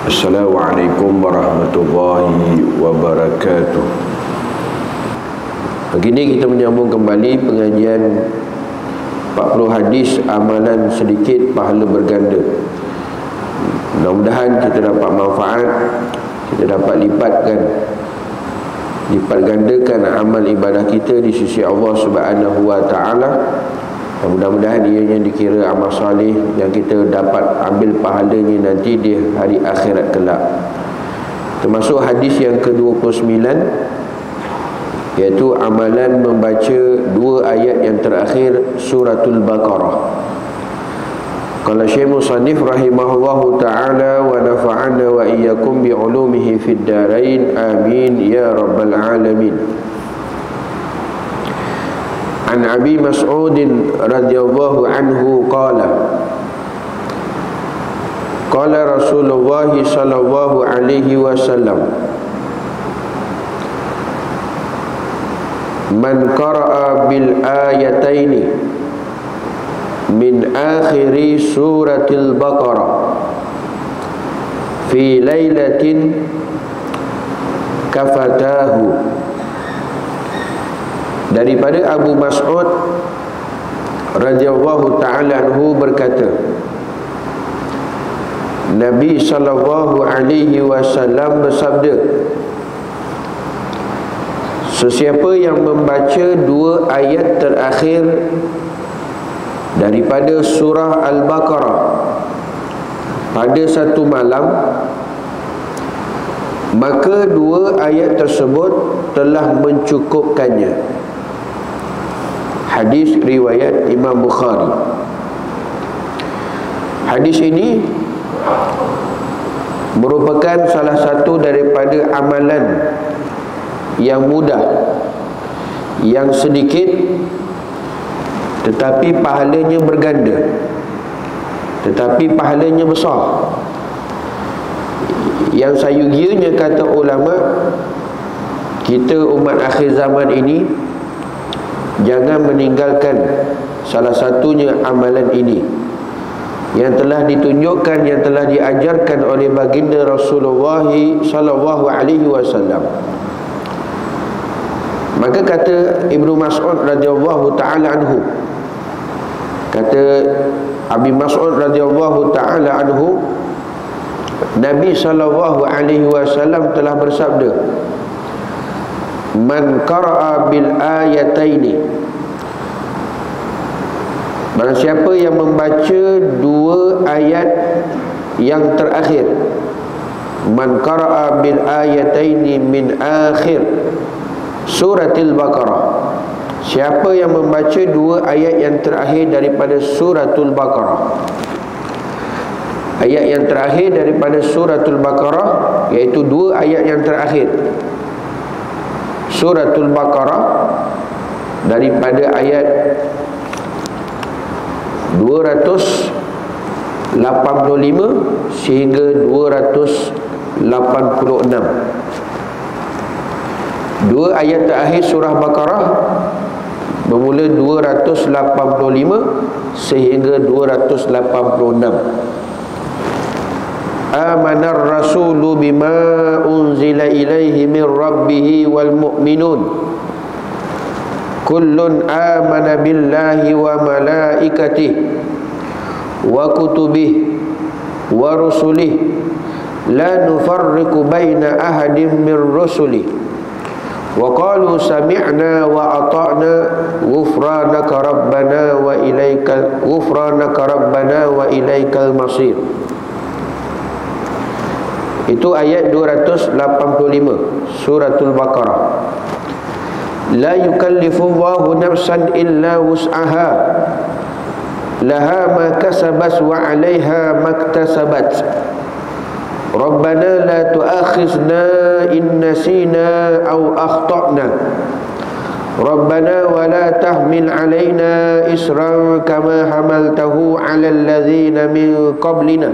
Assalamualaikum warahmatullahi wabarakatuh. Pagi ini kita menyambung kembali pengajian 40 hadis amalan sedikit pahala berganda. Mudah-mudahan kita dapat manfaat, kita dapat lipat gandakan amal ibadah kita di sisi Allah Subhanahu wa taala. Mudah-mudahan ianya dikira amal salih yang kita dapat ambil pahalanya nanti di hari akhirat kelak. Termasuk hadis yang ke-29, iaitu amalan membaca 2 ayat yang terakhir suratul Baqarah. Qala Syekh Musannif rahimahullahu ta'ala wa nafa'ana wa iyyakum bi ulumihi fid darain amin ya rabbal alamin. An Abi Mas'ud radhiyallahu anhu qala qala Rasulullah sallallahu alaihi wasallam man qara'a bil ayataini min akhiri suratil Baqarah fi lailatin kafatahu. Daripada Abu Mas'ud radhiyallahu ta'ala anhu berkata, Nabi sallallahu alaihi wasallam bersabda, sesiapa yang membaca 2 ayat terakhir daripada surah Al-Baqarah pada satu malam, maka 2 ayat tersebut telah mencukupkannya. Hadis riwayat Imam Bukhari. Hadis ini merupakan salah satu daripada amalan yang mudah, yang sedikit, tetapi pahalanya berganda, tetapi pahalanya besar. Yang sayugianya kata ulama, kita umat akhir zaman ini jangan meninggalkan salah satunya amalan ini yang telah ditunjukkan, yang telah diajarkan oleh baginda Rasulullah sallallahu alaihi wasallam. Maka kata Ibnu Mas'ud radhiyallahu taala anhu, kata Abi Mas'ud radhiyallahu taala anhu, Nabi sallallahu alaihi wasallam telah bersabda, man qara'a bil ayataini, barang siapa yang membaca 2 ayat yang terakhir, man qara'a bil ayataini min akhir suratil Baqarah, siapa yang membaca 2 ayat yang terakhir daripada suratul Baqarah. Ayat yang terakhir daripada suratul Baqarah, iaitu 2 ayat yang terakhir suratul Baqarah, daripada ayat 285 sehingga 286. 2 ayat terakhir surah Baqarah bermula 285 sehingga 286. Amanar rasulu bima unzila ilaihi min rabbihi wal mu'minun kullun amana billahi wa malaikatihi wa kutubihi wa rusulihi la nufarriqu baina ahadin min rusulihi wa qalu sami'na wa ata'na ghufranaka rabbana wa ilaikal masir. Itu ayat 285 suratul Baqarah. La yukallifullahu nafsan illa wus'aha laha ma kasabat wa 'alaiha maktasabat. Rabbana la tu'akhizna in nasina aw akhtana. Rabbana wa la tahmil 'alaina isran kama hamaltahu 'alal ladzina min qablina.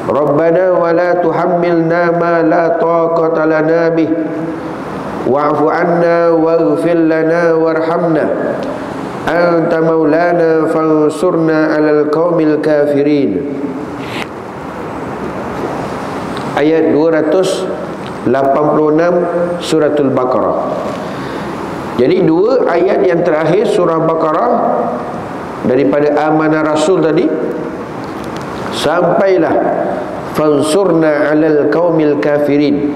Rabbana wa la tuhammilna ma la taqata lana bih wa'fu 'anna waghfir lana warhamna anta maulana fansurna 'alal qaumil kafirin. ayat 286 suratul Baqarah. Jadi dua ayat yang terakhir surah Baqarah daripada amanah Rasul tadi sampailah fansurna 'alal qaumil kafirin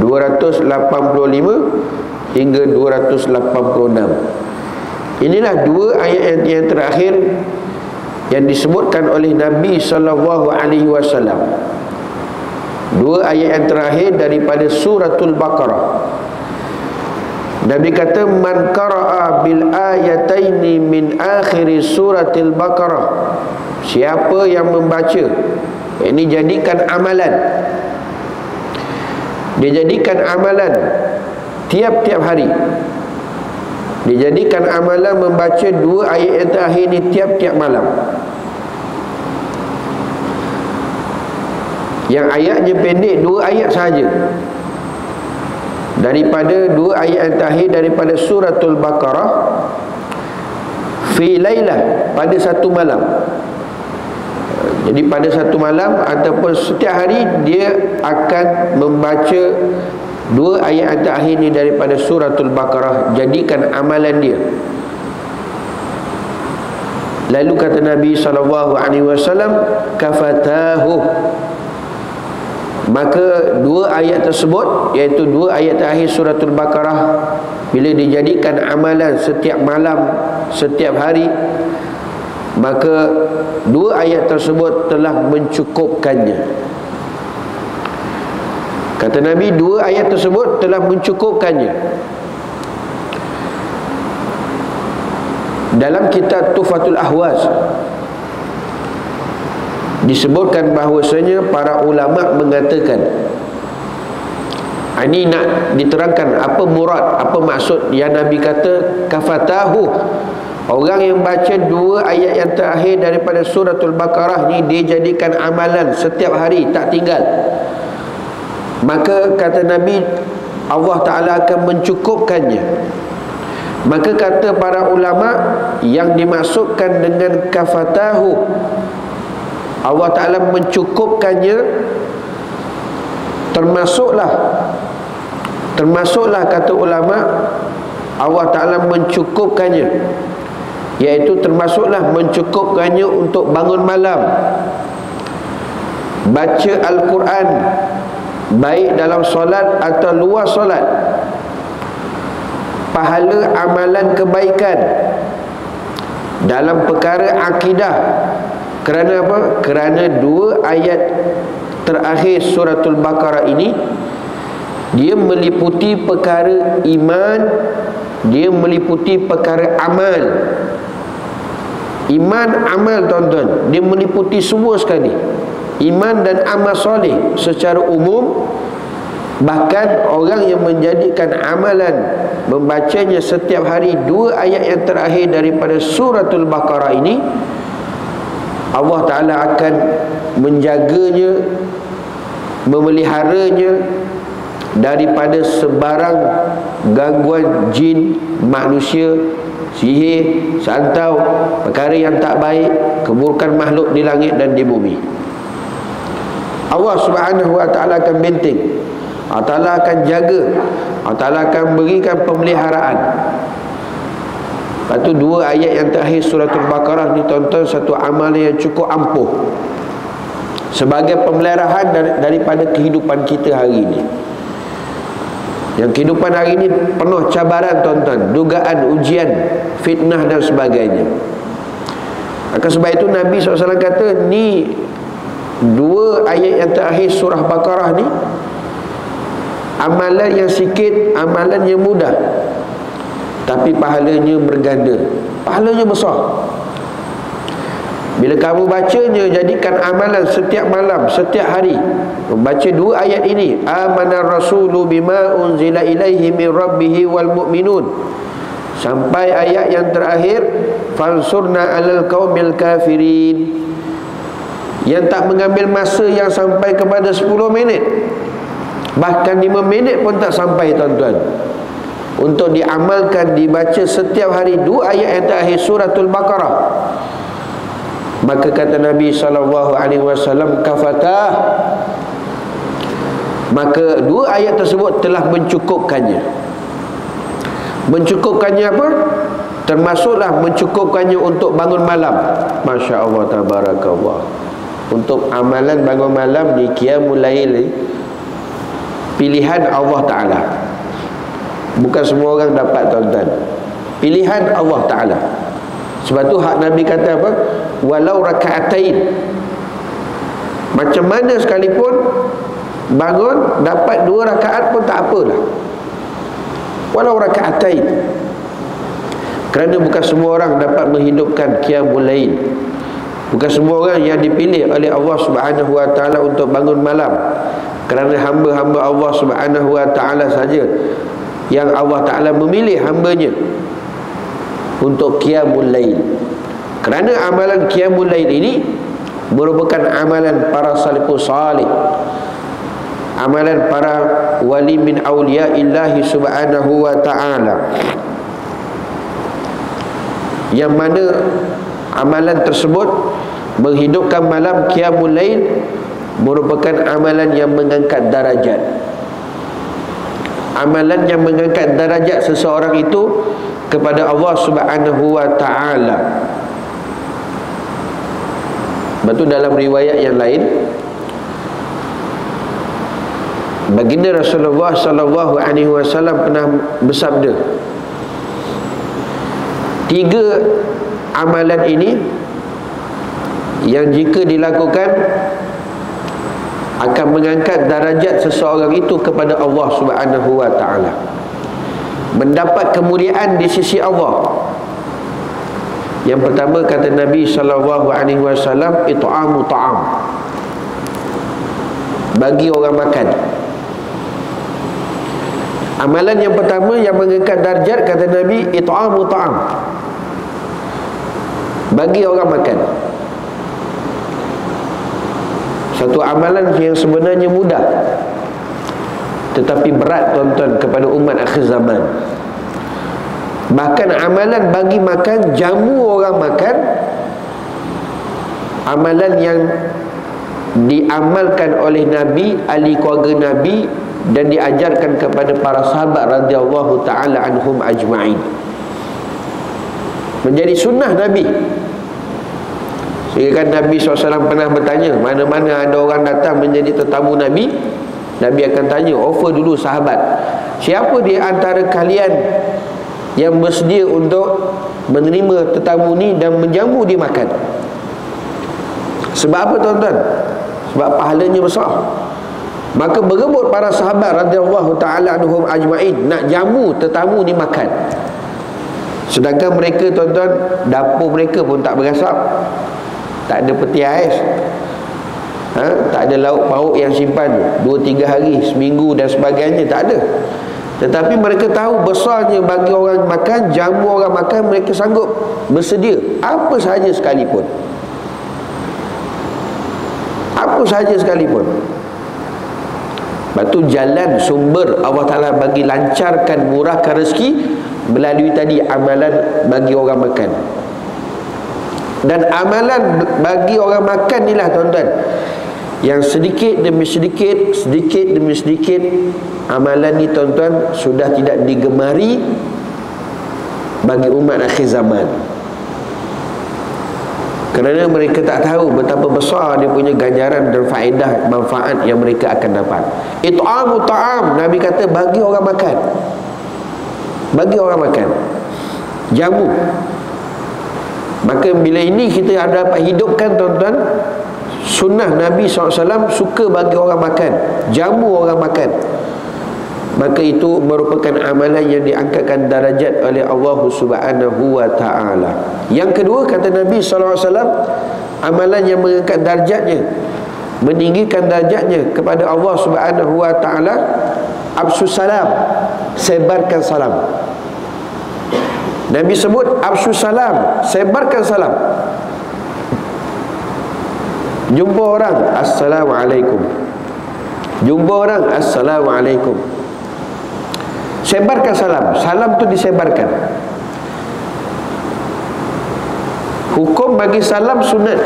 285 hingga 286. Inilah dua ayat yang terakhir yang disebutkan oleh Nabi sallallahu alaihi wasallam. Dua ayat yang terakhir daripada suratul Baqarah. Nabi kata man qara'a bil ayataini min akhir suratil Baqarah, siapa yang membaca, ini jadikan amalan, dia jadikan amalan tiap-tiap hari, dia jadikan amalan membaca dua ayat yang terakhir ni tiap-tiap malam. Yang ayatnya pendek, dua ayat sahaja daripada dua ayat yang terakhir daripada suratul Baqarah. Fi lailah, pada satu malam. Jadi pada satu malam ataupun setiap hari dia akan membaca dua ayat yang terakhir ni daripada suratul Baqarah, jadikan amalan dia. Lalu kata Nabi SAW, kafatahu, maka dua ayat tersebut, iaitu dua ayat terakhir suratul Baqarah, bila dijadikan amalan setiap malam, setiap hari, maka dua ayat tersebut telah mencukupkannya. Kata Nabi, dua ayat tersebut telah mencukupkannya. Dalam kitab Tuhfatul Ahwaz disebutkan bahawasanya para ulama mengatakan, ini nak diterangkan apa murad, apa maksud yang Nabi kata kafatahu. Orang yang baca dua ayat yang terakhir daripada suratul Baqarah ni, dia jadikan amalan setiap hari, tak tinggal, maka kata Nabi, Allah Ta'ala akan mencukupkannya. Maka kata para ulama, yang dimaksudkan dengan kafatahu, Allah Ta'ala mencukupkannya, termasuklah kata ulama, Allah Ta'ala mencukupkannya, iaitu termasuklah mencukupkannya untuk bangun malam, baca Al-Quran, baik dalam solat atau luar solat, pahala amalan kebaikan dalam perkara akidah. Kerana apa? Kerana dua ayat terakhir suratul Baqarah ini, dia meliputi perkara iman, dia meliputi perkara amal. Iman, amal, tuan-tuan, dia meliputi semua sekali. Iman dan amal soleh secara umum. Bahkan orang yang menjadikan amalan membacanya setiap hari dua ayat yang terakhir daripada suratul Baqarah ini, Allah Ta'ala akan menjaganya, memeliharanya daripada sebarang gangguan jin, manusia, sihir, santau, perkara yang tak baik, keburukan makhluk di langit dan di bumi. Allah Subhanahu Wa Ta'ala akan benteng, Allah Ta'ala akan jaga, Allah Ta'ala akan berikan pemeliharaan. Lepas tu dua ayat yang terakhir suratul Baqarah ni, tuan-tuan, satu amal yang cukup ampuh sebagai pemeliharaan daripada kehidupan kita hari ini. Yang kehidupan hari ini penuh cabaran, tuan-tuan, dugaan, ujian, fitnah dan sebagainya. Maka sebab itu Nabi SAW kata, ni dua ayat yang terakhir surah Baqarah ni, amalan yang sikit, amalan yang mudah, tapi pahalanya berganda, pahalanya besar. Bila kamu bacanya, jadikan amalan setiap malam, setiap hari, membaca dua ayat ini, amanar rasulu bima unzila ilaihi min rabbihi wal mu'minun, sampai ayat yang terakhir, fansurna alal qaumil kafirin, yang tak mengambil masa yang sampai kepada 10 minit, bahkan 5 minit pun tak sampai, tuan-tuan, untuk diamalkan, dibaca setiap hari dua ayat yang terakhir suratul Baqarah. Maka kata Nabi SAW, kafatah, Maka dua ayat tersebut telah mencukupkannya. Mencukupkannya apa? Termasuklah mencukupkannya untuk bangun malam. Masya Allah, tabarakallah. Untuk amalan bangun malam di qiyamul lail, pilihan Allah Ta'ala. Bukan semua orang dapat, tuan-tuan. Pilihan Allah Ta'ala. Sebab tu hak Nabi kata apa? Walau raka'atain, macam mana sekalipun bangun dapat 2 rakaat pun tak apalah. Walau raka'atain. Kerana bukan semua orang dapat menghidupkan qiyamul lail. Bukan semua orang yang dipilih oleh Allah Subhanahu wa taala untuk bangun malam. Kerana hamba-hamba Allah Subhanahu wa taala saja yang Allah Taala memilih hambanya untuk qiyamul lail. Kerana amalan qiyamul lail ini merupakan amalan para salafus salih, amalan para wali min awliyaillahi subhanahu wa ta'ala, yang mana amalan tersebut menghidupkan malam qiyamul lail merupakan amalan yang mengangkat darajat. Amalan yang mengangkat darajat seseorang itu kepada Allah Subhanahu wa ta'ala. Lepas tu dalam riwayat yang lain, baginda Rasulullah sallallahu alaihi wasallam pernah bersabda, 3 amalan ini yang jika dilakukan akan mengangkat darajat seseorang itu kepada Allah Subhanahu wa ta'ala, mendapat kemuliaan di sisi Allah. Yang pertama kata Nabi sallallahu alaihi wasallam, it'amu ta'am, bagi orang makan. Amalan yang pertama yang mengangkat darjat kata Nabi, it'amu ta'am, bagi orang makan. Satu amalan yang sebenarnya mudah tetapi berat, tuan-tuan, kepada umat akhir zaman. Bahkan amalan bagi makan, jamu orang makan, amalan yang diamalkan oleh Nabi, ahli keluarga Nabi, dan diajarkan kepada para sahabat radhiyallahu ta'ala anhum ajma'in. Menjadi sunnah Nabi. Sehingga kan Nabi SAW pernah bertanya, mana-mana ada orang datang menjadi tetamu Nabi, Nabi akan tanya, offer dulu sahabat, siapa di antara kalian yang bersedia untuk menerima tetamu ni dan menjamu dia makan? Sebab apa, tuan-tuan? Sebab pahalanya besar. Maka berebut para sahabat radhiyallahu ta'ala anhum ajma'in nak jamu tetamu ni makan. Sedangkan mereka, tuan-tuan, dapur mereka pun tak berasap, tak ada peti ais, tak ada lauk pauk yang simpan 2-3 hari, seminggu dan sebagainya, tak ada. Tetapi mereka tahu besarnya bagi orang makan, jamu orang makan, mereka sanggup bersedia apa sahaja sekalipun. Apa sahaja sekalipun. Lepas tu jalan sumber Allah Ta'ala bagi lancarkan, murahkan rezeki melalui tadi amalan bagi orang makan. Dan amalan bagi orang makan inilah, tuan-tuan, yang sedikit demi sedikit, sedikit demi sedikit, amalan ni, tuan-tuan, sudah tidak digemari bagi umat akhir zaman. Kerana mereka tak tahu betapa besar dia punya ganjaran dan faedah, manfaat yang mereka akan dapat. It'amu ta'am, Nabi kata bagi orang makan. Bagi orang makan, jamu. Maka bila ini kita dapat hidupkan, tuan-tuan, sunnah Nabi SAW, suka bagi orang makan, jamu orang makan, maka itu merupakan amalan yang diangkatkan darajat oleh Allah Subhanahu wa ta'ala. Yang kedua kata Nabi SAW, amalan yang mengangkat darjatnya, meninggikan darjatnya kepada Allah Subhanahu wa ta'ala, absus salam, sebarkan salam. Nabi sebut absus salam, sebarkan salam. Jumpa orang, assalamualaikum. Jumpa orang, assalamualaikum. Sebarkan salam. Salam tu disebarkan. Hukum bagi salam sunat.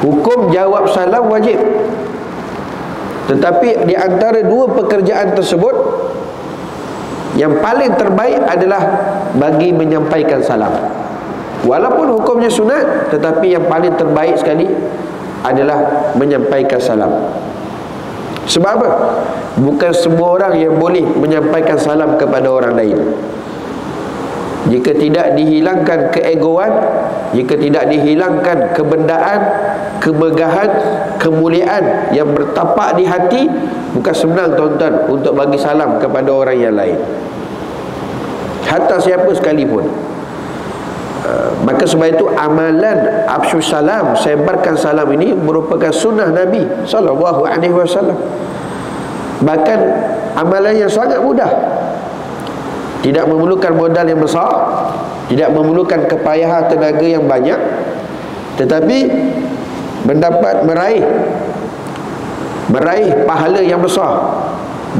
Hukum jawab salam wajib. Tetapi di antara dua pekerjaan tersebut, yang paling terbaik adalah bagi menyampaikan salam. Walaupun hukumnya sunat, tetapi yang paling terbaik sekali adalah menyampaikan salam. Sebab apa? Bukan semua orang yang boleh menyampaikan salam kepada orang lain. Jika tidak dihilangkan keegoan, jika tidak dihilangkan kebendaan, kemegahan, kemuliaan yang bertapak di hati, bukan senang tuan-tuan untuk bagi salam kepada orang yang lain, hatta siapa sekalipun. Maka sebab itu amalan afsyus salam, sebarkan salam ini merupakan sunnah Nabi SAW. Bahkan amalan yang sangat mudah, tidak memerlukan modal yang besar, tidak memerlukan kepayahan tenaga yang banyak, tetapi mendapat meraih pahala yang besar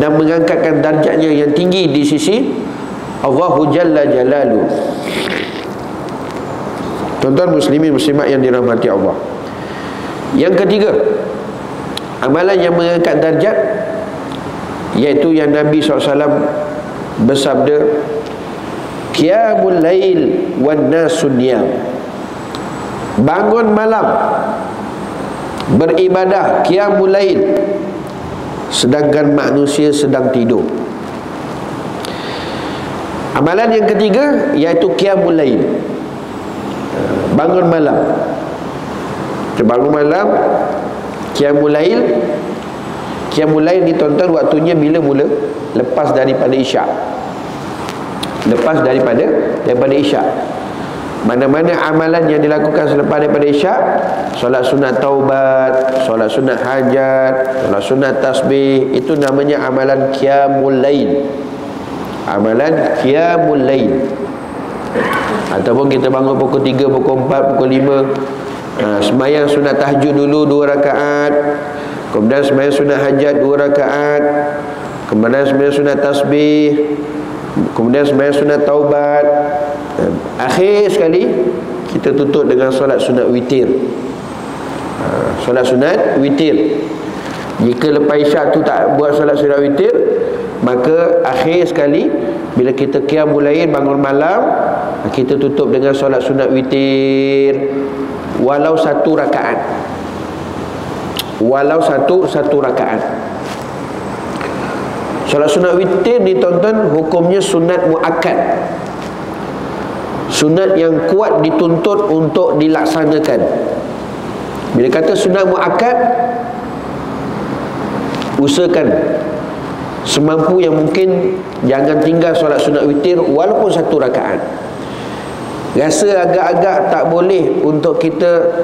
dan mengangkatkan darjatnya yang tinggi di sisi Allahu Jalla Jalaluh. Tuan-tuan muslimin muslimat yang dirahmati Allah. Yang ketiga, amalan yang mengangkat darjat, iaitu yang Nabi SAW bersabda, qiyamul lail wan nasun niyam. Bangun malam beribadah, qiyamul lail, sedangkan manusia sedang tidur. Amalan yang ketiga iaitu qiyamul lail, bangun malam. Bangun malam, qiyamul lail. Qiyamul lail ni tuan-tuan waktunya bila mula? Lepas daripada isyak. Lepas daripada isyak. Mana-mana amalan yang dilakukan selepas daripada isyak, solat sunat taubat, solat sunat hajat, solat sunat tasbih, itu namanya amalan qiyamul lail. Amalan qiyamul lail. Ataupun kita bangun pukul 3, pukul 4, pukul 5, sembahyang sunat tahajud dulu 2 rakaat, kemudian sembahyang sunat hajat 2 rakaat, kemudian sembahyang sunat tasbih, kemudian sembahyang sunat taubat. Akhir sekali kita tutup dengan solat sunat witir. Solat sunat witir. Jika lepas isyak tu tak buat solat sunat witir, maka akhir sekali bila kita qiyamul lail, bangun malam, kita tutup dengan solat sunat witir, walau 1 rakaat. Walau satu rakaat. Solat sunat witir ni tuan-tuan hukumnya sunat muakkad, sunat yang kuat dituntut untuk dilaksanakan. Bila kata sunat muakkad, usahakan semampu yang mungkin jangan tinggal solat sunat witir walaupun 1 rakaat. Rasa agak-agak tak boleh untuk kita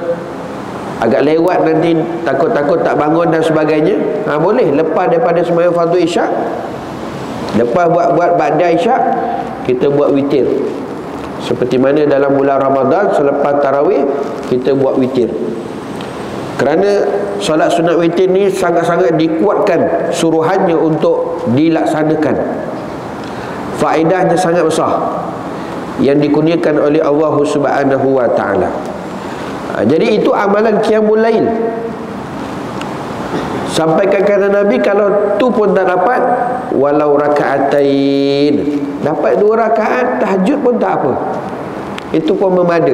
agak lewat nanti, takut-takut tak bangun dan sebagainya, boleh lepas daripada sembahyang fardu isyak, lepas buat ba'da isyak, kita buat witir. Seperti mana dalam bulan Ramadan selepas tarawih kita buat witir. Kerana solat sunat witir ni sangat-sangat dikuatkan suruhannya untuk dilaksanakan. Faedahnya sangat besar yang dikurniakan oleh Allah Subhanahu wa taala. Jadi itu amalan qiyamul lail. Sampaikan kata Nabi, kalau tu pun tak dapat, walau rakaatain, dapat 2 rakaat tahajud pun tak apa, itu pun memada.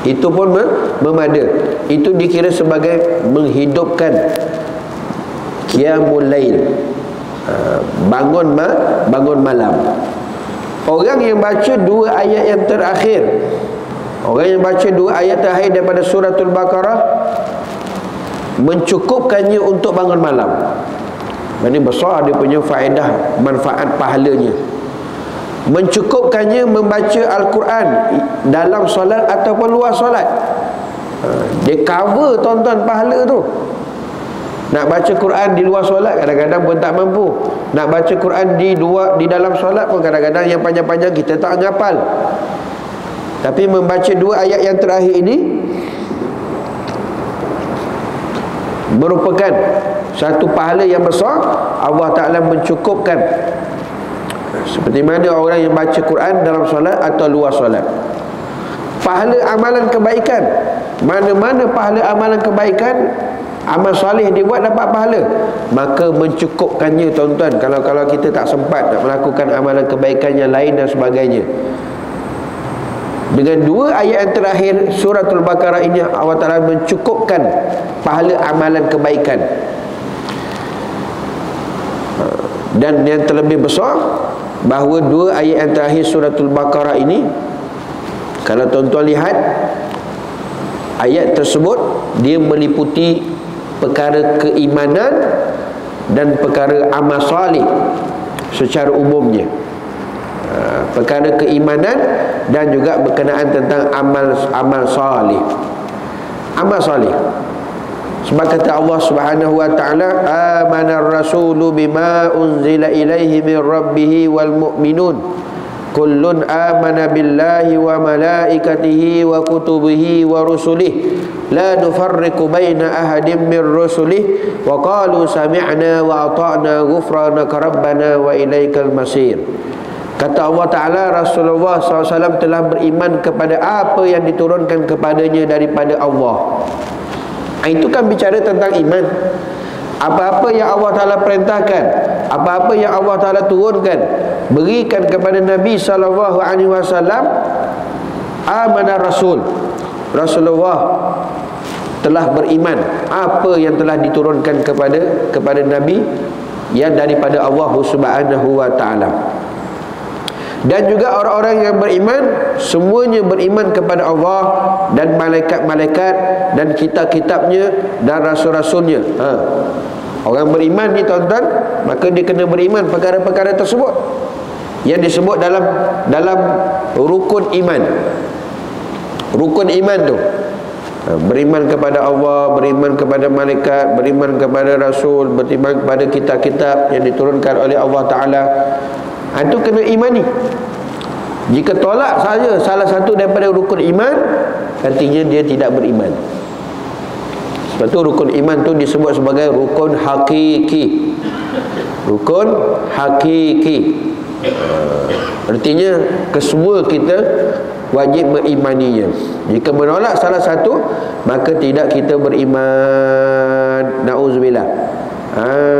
Itu pun memada. Itu dikira sebagai menghidupkan qiyamul lail, bangun malam. Orang yang baca 2 ayat yang terakhir, orang yang baca 2 ayat terakhir daripada suratul Baqarah, mencukupkannya untuk bangun malam. Ini besar dia punya faedah, manfaat pahalanya. Mencukupkannya membaca Al-Quran dalam solat ataupun luar solat. Dia cover tuan-tuan pahala tu. Nak baca Quran di luar solat kadang-kadang pun tak mampu. Nak baca Quran di dalam solat pun kadang-kadang yang panjang-panjang kita tak ngapal. Tapi membaca 2 ayat yang terakhir ini merupakan satu pahala yang besar. Allah Ta'ala mencukupkan, seperti mana orang yang baca Quran dalam solat atau luar solat. Pahala amalan kebaikan, mana-mana pahala amalan kebaikan amal soleh dibuat dapat pahala, maka mencukupkannya tuan-tuan. Kalau kita tak sempat nak melakukan amalan kebaikan yang lain dan sebagainya. Dengan dua ayat yang terakhir suratul Baqarah ini, Allah Ta'ala mencukupkan pahala amalan kebaikan. Dan yang terlebih besar, bahawa dua ayat yang terakhir suratul Baqarah ini, kalau tuan-tuan lihat, ayat tersebut dia meliputi perkara keimanan dan perkara amal soleh secara umumnya. Perkara keimanan dan juga berkenaan tentang amal soleh. Amal soleh. Sebab kata Allah Subhanahu wa taala, amanar rasulu bima unzila ilaihi min rabbih wal mu'minun kullun amana billahi wa malaikatihi wa kutubihi wa rusulihi la nufarriqu baina ahadin min rusulihi wa qalu sami'na wa ata'na ghufranaka rabbana wa ilaikal masir. Kata Allah Ta'ala, Rasulullah SAW telah beriman kepada apa yang diturunkan kepadanya daripada Allah. Itu kan bicara tentang iman. Apa-apa yang Allah Ta'ala perintahkan, apa-apa yang Allah Ta'ala turunkan, berikan kepada Nabi SAW, amanah Rasul, Rasulullah telah beriman apa yang telah diturunkan kepada Nabi yang daripada Allah Subhanahu wa Ta'ala. Dan juga orang-orang yang beriman, semuanya beriman kepada Allah dan malaikat-malaikat dan kitab-kitabnya dan rasul-rasulnya. Orang beriman ni tuan-tuan, maka dia kena beriman perkara-perkara tersebut yang disebut dalam rukun iman. Rukun iman tu, beriman kepada Allah, beriman kepada malaikat, beriman kepada rasul, beriman kepada kitab-kitab yang diturunkan oleh Allah Ta'ala. Itu kena imani. Jika tolak saja salah satu daripada rukun iman, artinya dia tidak beriman. Sebab tu rukun iman tu disebut sebagai rukun hakiki. Rukun hakiki. Artinya kesemua kita wajib mengimaninya. Jika menolak salah satu, maka tidak kita beriman. Na'udzubillah.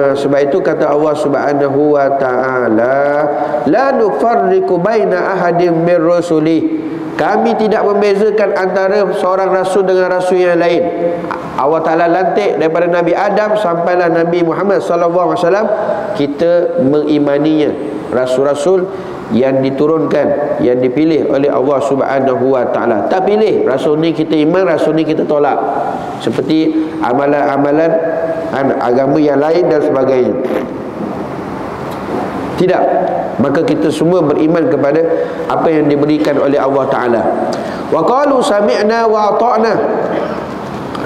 Sebab itu kata Allah Subhanahu wa Ta'ala, la nufarriqu baina ahadin min rusuli. Kami tidak membezakan antara seorang rasul dengan rasul yang lain. Allah Ta'ala lantik daripada Nabi Adam sampailah Nabi Muhammad sallallahu alaihi wasallam, kita mengimaninya, rasul-rasul yang diturunkan, yang dipilih oleh Allah Subhanahu wa Ta'ala. Tak pilih rasul ni kita iman, rasul ni kita tolak, seperti amalan-amalan agama yang lain dan sebagainya. Tidak. Maka kita semua beriman kepada apa yang diberikan oleh Allah Ta'ala. Wa qalu sami'na wa ata'na.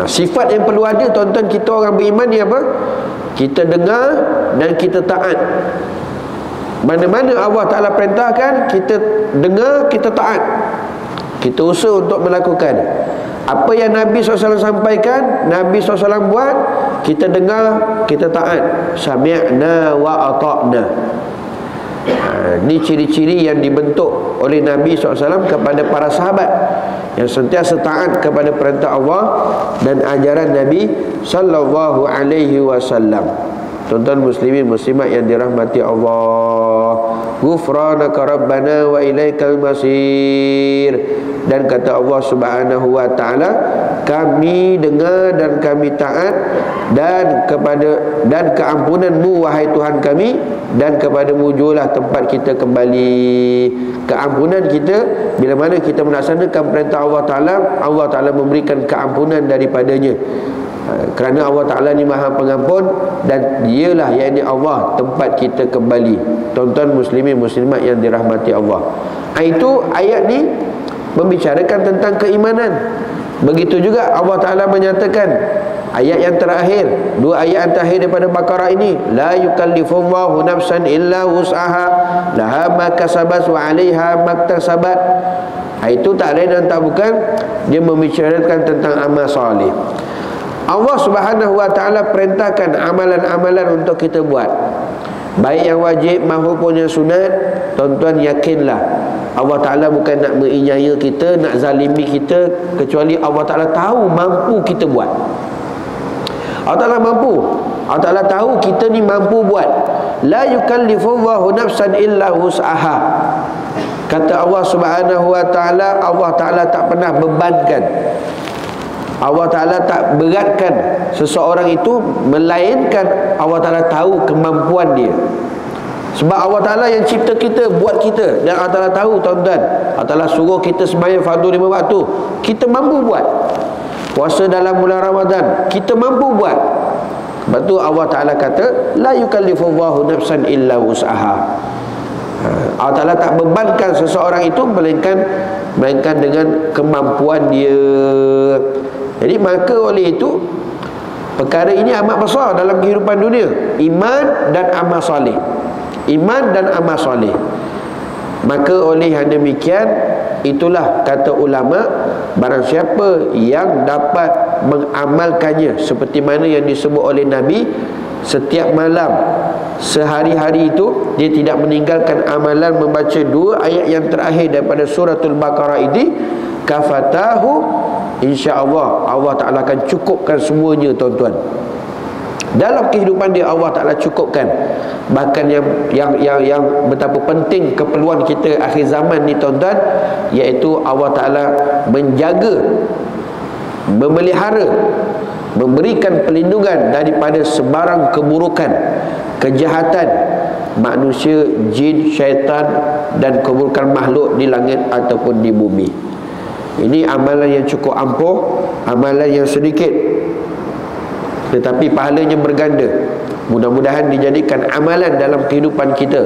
Sifat yang perlu ada tuan-tuan kita orang beriman ni apa? Kita dengar dan kita taat. Mana-mana Allah Ta'ala perintahkan, kita dengar, kita taat. Kita usaha untuk melakukan. Apa yang Nabi SAW sampaikan, Nabi SAW buat, kita dengar, kita taat. Sami'na wa ata'na. Ini ciri-ciri yang dibentuk oleh Nabi SAW kepada para sahabat, yang sentiasa taat kepada perintah Allah dan ajaran Nabi sallallahu alaihi wasallam. Tuan-tuan muslimin muslimat yang dirahmati Allah, ghufranaka rabbana wa ilaikal masir. Dan kata Allah Subhanahu wa Ta'ala, kami dengar dan kami taat, dan keampunanmu wahai Tuhan kami, dan kepadamu jugalah tempat kita kembali. Keampunan kita, bila mana kita melaksanakan perintah Allah Ta'ala, Allah Ta'ala memberikan keampunan daripadanya. Kerana Allah Ta'ala ni maha pengampun, dan dialah yang ini Allah tempat kita kembali. Tuan-tuan muslimin muslimat yang dirahmati Allah, itu ayat ni membicarakan tentang keimanan. Begitu juga Allah Ta'ala menyatakan ayat yang terakhir, dua ayat yang terakhir daripada Baqarah ini, la yukallifullahu nafsan illa wus'aha laha ma kasabat wa 'alaiha maktasabat. Itu tak lain dan tak bukan, dia membicarakan tentang amal soleh. Allah Subhanahu wa Ta'ala perintahkan amalan-amalan untuk kita buat, baik yang wajib maupun yang sunat. Tuan-tuan yakinlah, Allah Ta'ala bukan nak menginyaya kita, nak zalimi kita, kecuali Allah Ta'ala tahu mampu kita buat. Allah Ta'ala mampu. Allah Ta'ala tahu kita ni mampu buat. La yukallifullahu nafsan illa wus'aha. Kata Allah Subhanahu wa Ta'ala, Allah Ta'ala tak pernah bebankan, Allah Ta'ala tak beratkan seseorang itu, melainkan Allah Ta'ala tahu kemampuan dia. Sebab Allah Ta'ala yang cipta kita, buat kita. Dan Allah Ta'ala tahu, tuan-tuan, Allah Ta'ala suruh kita sembahyang fardu 5 waktu, kita mampu buat. Puasa dalam bulan Ramadan, kita mampu buat. Sebab tu Allah Ta'ala kata, la yukallifullahu nafsan illa wus'aha. Allah Ta'ala tak bebankan seseorang itu, melainkan dengan kemampuan dia. Jadi maka oleh itu, perkara ini amat besar dalam kehidupan dunia. Iman dan amal soleh. Iman dan amal soleh. Maka oleh yang demikian, itulah kata ulama, barang siapa yang dapat mengamalkannya seperti mana yang disebut oleh Nabi, setiap malam sehari-hari itu dia tidak meninggalkan amalan membaca 2 ayat yang terakhir daripada suratul Baqarah ini, kafatahu, insya-Allah Allah Ta'ala akan cukupkan semuanya, tuan-tuan. Dalam kehidupan dia Allah Ta'ala cukupkan. Bahkan yang betapa penting keperluan kita akhir zaman ni, tuan-tuan, iaitu Allah Ta'ala menjaga, memelihara, memberikan perlindungan daripada sebarang keburukan, kejahatan manusia, jin, syaitan dan keburukan makhluk di langit ataupun di bumi. Ini amalan yang cukup ampuh, amalan yang sedikit, tetapi pahalanya berganda. Mudah-mudahan dijadikan amalan dalam kehidupan kita,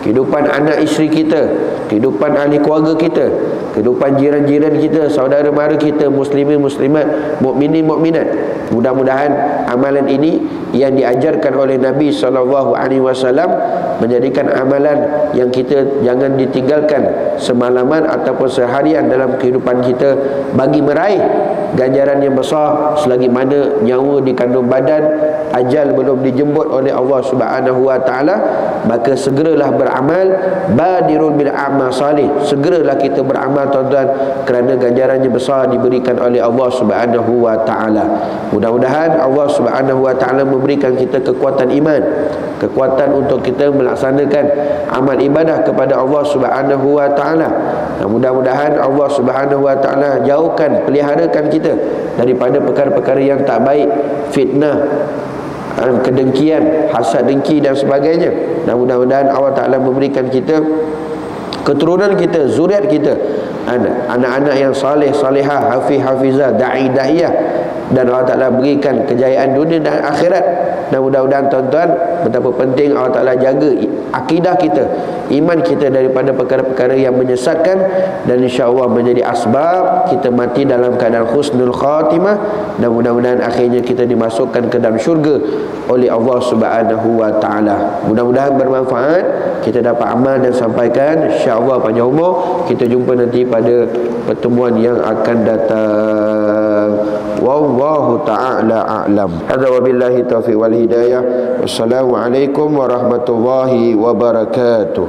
kehidupan anak isteri kita, kehidupan ahli keluarga kita, kehidupan jiran-jiran kita, saudara mara kita, muslimin muslimat, mukminin mukminat. Mudah-mudahan amalan ini yang diajarkan oleh Nabi SAW menjadikan amalan yang kita jangan ditinggalkan semalaman ataupun seharian dalam kehidupan kita, bagi meraih ganjaran yang besar selagi mana nyawa di kandung badan, ajal belum dijemput oleh Allah Subhanahu wa Ta'ala. Maka segeralah beramal, badirul bil amal salih, segeralah kita beramal, tuan-tuan, kerana ganjarannya besar diberikan oleh Allah Subhanahu wa Ta'ala. Mudah-mudahan Allah Subhanahu wa Ta'ala memberikan kita kekuatan iman, kekuatan untuk kita melaksanakan amal ibadah kepada Allah Subhanahu wa Ta'ala. Dan mudah-mudahan Allah Subhanahu wa Ta'ala jauhkan, peliharakan kita daripada perkara-perkara yang tak baik, fitnah, kedengkian, hasad dengki dan sebagainya. Dan mudah-mudahan Allah Ta'ala memberikan kita, keturunan kita, zuriat kita, anak-anak yang saleh, salihah, hafiz, hafizah, da'i, da'iyah, dan Allah Ta'ala berikan kejayaan dunia dan akhirat. Dan mudah-mudahan, tuan-tuan, betapa penting Allah Ta'ala jaga akidah kita, iman kita daripada perkara-perkara yang menyesatkan, dan insya-Allah menjadi asbab kita mati dalam keadaan husnul khatimah, dan mudah-mudahan akhirnya kita dimasukkan ke dalam syurga oleh Allah Subhanahu wa Ta'ala. Mudah-mudahan bermanfaat, kita dapat amal dan sampaikan, insya-Allah panjang umur. Kita jumpa nanti pada pertemuan yang akan datang. Wallahu ta'ala a'lam. Hadza wabillahi taufiq wal hidayah. Wassalamualaikum warahmatullahi wabarakatuh.